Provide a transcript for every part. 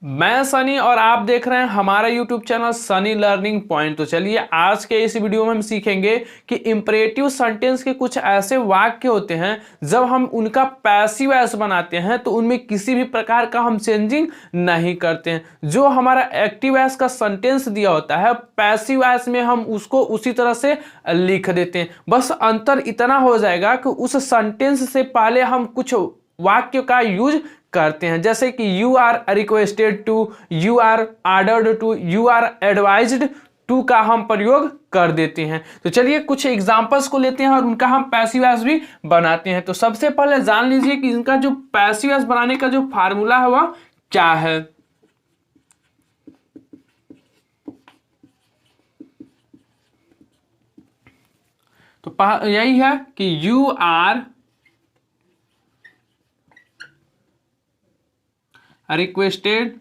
मैं सनी और आप देख रहे हैं हमारा YouTube channel Sunny learning point. तो चलिए आज के इस वीडियो में हम सीखेंगे कि इंपरेटिव सेंटेंस के कुछ ऐसे वाक्य होते हैं जब हम उनका पैसिव वॉइस बनाते हैं तो उनमें किसी भी प्रकार का हम चेंजिंग नहीं करते हैं। जो हमारा एक्टिव वॉइस का सेंटेंस दिया होता है पैसिव वॉइस में हम उसको उसी तरह से लिख देते हैं। बस अंतर इतना हो जाएगा कि उस सेंटेंस से पहले हम कुछ वाक्य का यूज करते हैं, जैसे कि you are requested to, you are ordered to, you are advised to का हम प्रयोग कर देते हैं। तो चलिए कुछ एग्जांपल्स को लेते हैं और उनका हम पैसिव वॉइस भी बनाते हैं। तो सबसे पहले जान लीजिए कि इनका जो पैसिव वॉइस बनाने का जो फार्मूला है वह क्या है। तो यही है कि यू आर रिक्वेस्टेड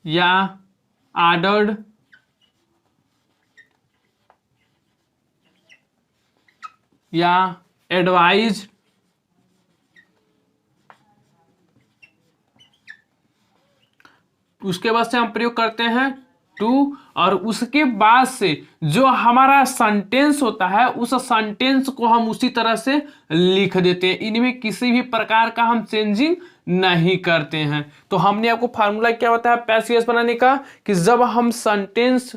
या ऑर्डर्ड या एडवाइज उसके बाद से हम प्रयोग करते हैं टू, और उसके बाद से जो हमारा सेंटेंस होता है उस सेंटेंस को हम उसी तरह से लिख देते हैं। इनमें किसी भी प्रकार का हम चेंजिंग नहीं करते हैं। तो हमने आपको फार्मूला क्या बताया पैसिव वॉइस बनाने का कि जब हम सेंटेंस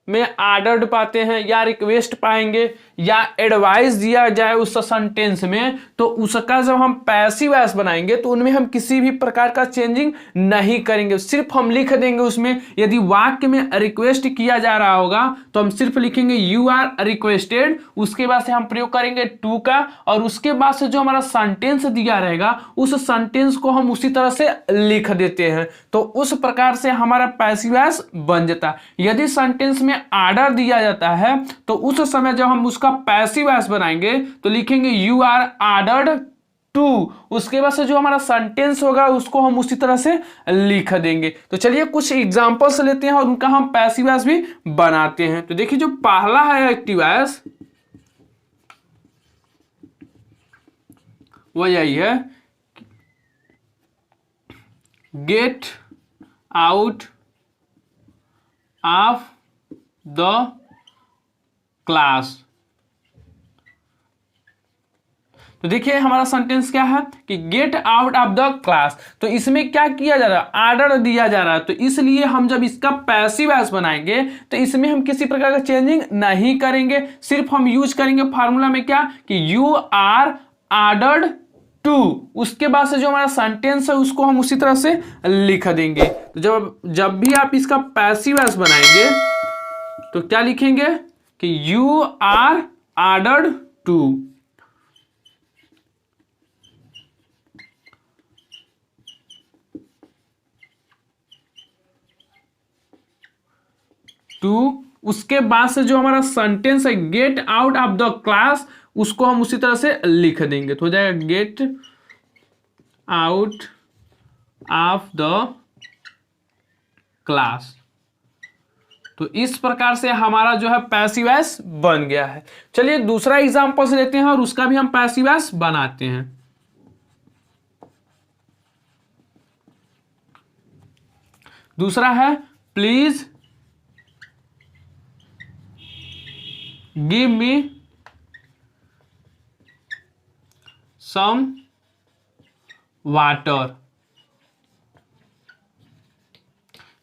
में ऑर्डर्ड पाते हैं या रिक्वेस्ट पाएंगे या एडवाइस दिया जाए उस सेंटेंस में, तो उसका जब हम पैसिव वॉइस बनाएंगे तो उनमें हम किसी भी प्रकार का चेंजिंग नहीं करेंगे, सिर्फ हम लिख देंगे उसमें। यदि वाक्य में रिक्वेस्ट किया जा रहा होगा तो हम सिर्फ लिखेंगे यू आर रिक्वेस्टेड, उसके बाद से हम प्रयोग करेंगे टू का, और उसके बाद से जो हमारा सेंटेंस दिया रहेगा उस सेंटेंस को हम उसी तरह से लिख देते हैं। तो उस प्रकार से हमारा पैसिव वॉइस बन जाता है। यदि सेंटेंस में ऑर्डर दिया जाता है तो उस समय जब हम उसका पैसिव वॉइस बनाएंगे तो लिखेंगे यू आर ऑर्डर्ड टू, उसके बाद से जो हमारा सेंटेंस होगा उसको हम उसी तरह से लिख देंगे। तो चलिए कुछ एग्जांपल्स लेते हैं और उनका हम पैसिव वॉइस भी बनाते हैं। तो देखिए जो पहला है एक्टिव वॉइस वो यही है, get out of the class. तो देखिए हमारा सेंटेंस क्या है कि get out of the class. तो इसमें क्या किया जा रहा है, ऑर्डर दिया जा रहा है, तो इसलिए हम जब इसका पैसिव वॉइस बनाएंगे तो इसमें हम किसी प्रकार का चेंजिंग नहीं करेंगे, सिर्फ हम यूज करेंगे फार्मूला में क्या कि यू आर ऑर्डर्ड टू, उसके बाद से जो हमारा सेंटेंस है उसको हम उसी तरह से लिख देंगे। तो जब भी आप इसका पैसिव वॉइस बनाएंगे तो क्या लिखेंगे कि यू आर ऑर्डर्ड टू, उसके बाद से जो हमारा सेंटेंस है get out of the class उसको हम उसी तरह से लिख देंगे। तो हो जाएगा get out of the class. तो इस प्रकार से हमारा जो है पैसिव वॉइस बन गया है। चलिए दूसरा एग्जांपल से लेते हैं और उसका भी हम पैसिव वॉइस बनाते हैं। दूसरा है please give me some water.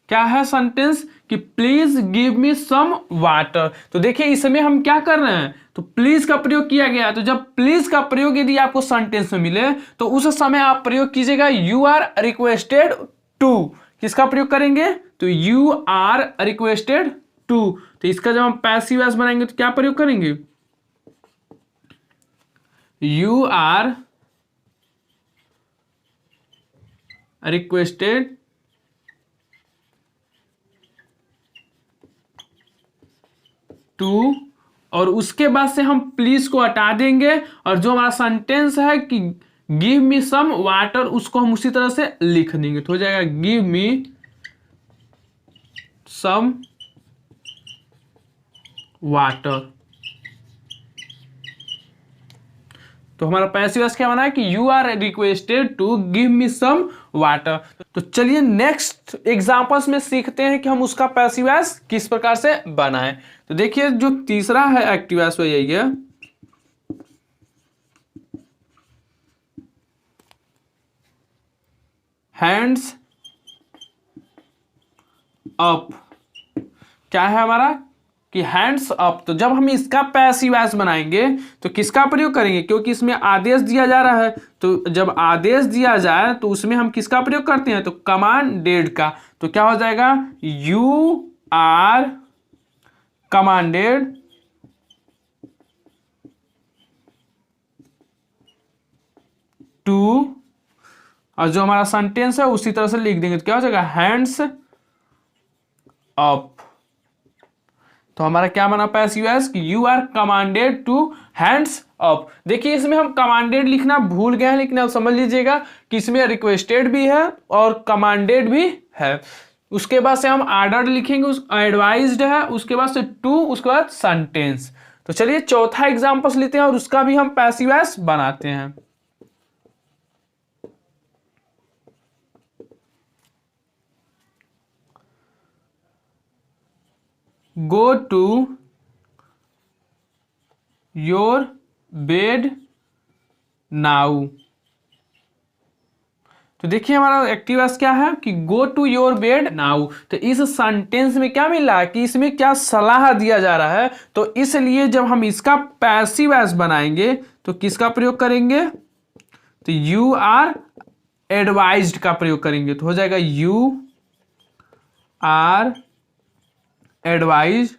क्या है सेंटेंस कि please give me some water. तो देखिए इसमें हम क्या कर रहे हैं, तो प्लीज का प्रयोग किया गया। तो जब प्लीज का प्रयोग यदि आपको सेंटेंस में मिले तो उस समय आप प्रयोग कीजिएगा यू आर रिक्वेस्टेड टू। किसका प्रयोग करेंगे, तो यू आर रिक्वेस्टेड टू। तो इसका जब हम पैसिव वॉइस बनाएंगे तो क्या प्रयोग करेंगे, यू आर रिक्वेस्टेड टू, और उसके बाद से हम प्लीज को हटा देंगे और जो हमारा सेंटेंस है कि गिव मी सम वाटर उसको हम उसी तरह से लिख देंगे। तो हो जाएगा गिव मी सम वाटर। तो हमारा पैसिव वॉइस क्या बना है कि you are requested to give me some water. तो चलिए नेक्स्ट एग्जांपल्स में सीखते हैं कि हम उसका पैसिव वॉइस किस प्रकार से बनाएं। तो देखिए जो तीसरा है एक्टिव वॉइस वो यही है, हैंड्स अप। क्या है हमारा कि हैंड्स अप। तो जब हम इसका पैसिव वॉइस बनाएंगे तो किसका प्रयोग करेंगे, क्योंकि इसमें आदेश दिया जा रहा है। तो जब आदेश दिया जाए तो उसमें हम किसका प्रयोग करते हैं, तो कमांडेड का। तो क्या हो जाएगा, यू आर कमांडेड टू, और जो हमारा सेंटेंस है उसी तरह से लिख देंगे। तो क्या हो जाएगा, हैंड्स अप। तो हमारा क्या बना पैसिव वॉइस कि you are commanded to hands up. देखिए इसमें हम कमांडेड लिखना भूल गए हैं, लेकिन अब समझ लीजिएगा कि इसमें रिक्वेस्टेड भी है और कमांडेड भी है। उसके बाद से हम आर्डर लिखेंगे, उस एडवाइज्ड है, उसके बाद से टू, उसके बाद सेंटेंस। तो चलिए चौथा एग्जांपल लेते हैं और उसका भी हम पैसिव वॉइस बनाते हैं। Go to your bed now. तो देखिए हमारा एक्टिव वॉइस क्या है कि go to your bed now. तो इस सेंटेंस में क्या मिल रहा है कि इसमें क्या सलाह दिया जा रहा है। तो इसलिए जब हम इसका पैसिव वॉइस बनाएंगे तो किसका प्रयोग करेंगे, तो यू आर एडवाइज्ड का प्रयोग करेंगे। तो हो जाएगा यू आर एडवाइज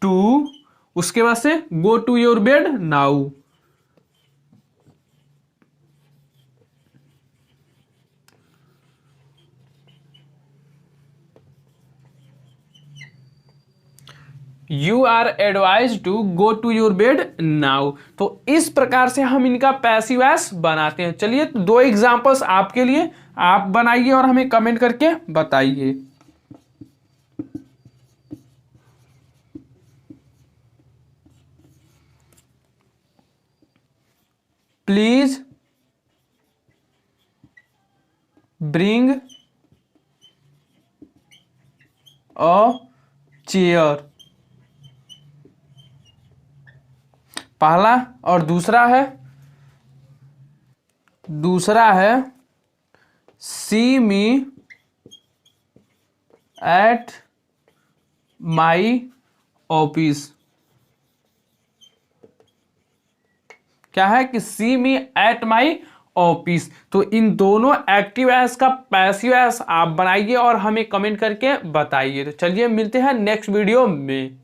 टू, उसके बाद से go to your bed now. You are advise to go to your bed now. तो इस प्रकार से हम इनका पैसिव वॉइस बनाते हैं। चलिए दो एग्जांपल्स आपके लिए, आप बनाइए और हमें कमेंट करके बताइए। प्लीज ब्रिंग अ चेयर, पहला। और दूसरा है सी मी एट माई ऑफिस। क्या है कि सी मी एट माई ऑफिस। तो इन दोनों एक्टिव वॉइस का पैसिव वॉइस आप बनाइए और हमें कमेंट करके बताइए। तो चलिए मिलते हैं नेक्स्ट वीडियो में।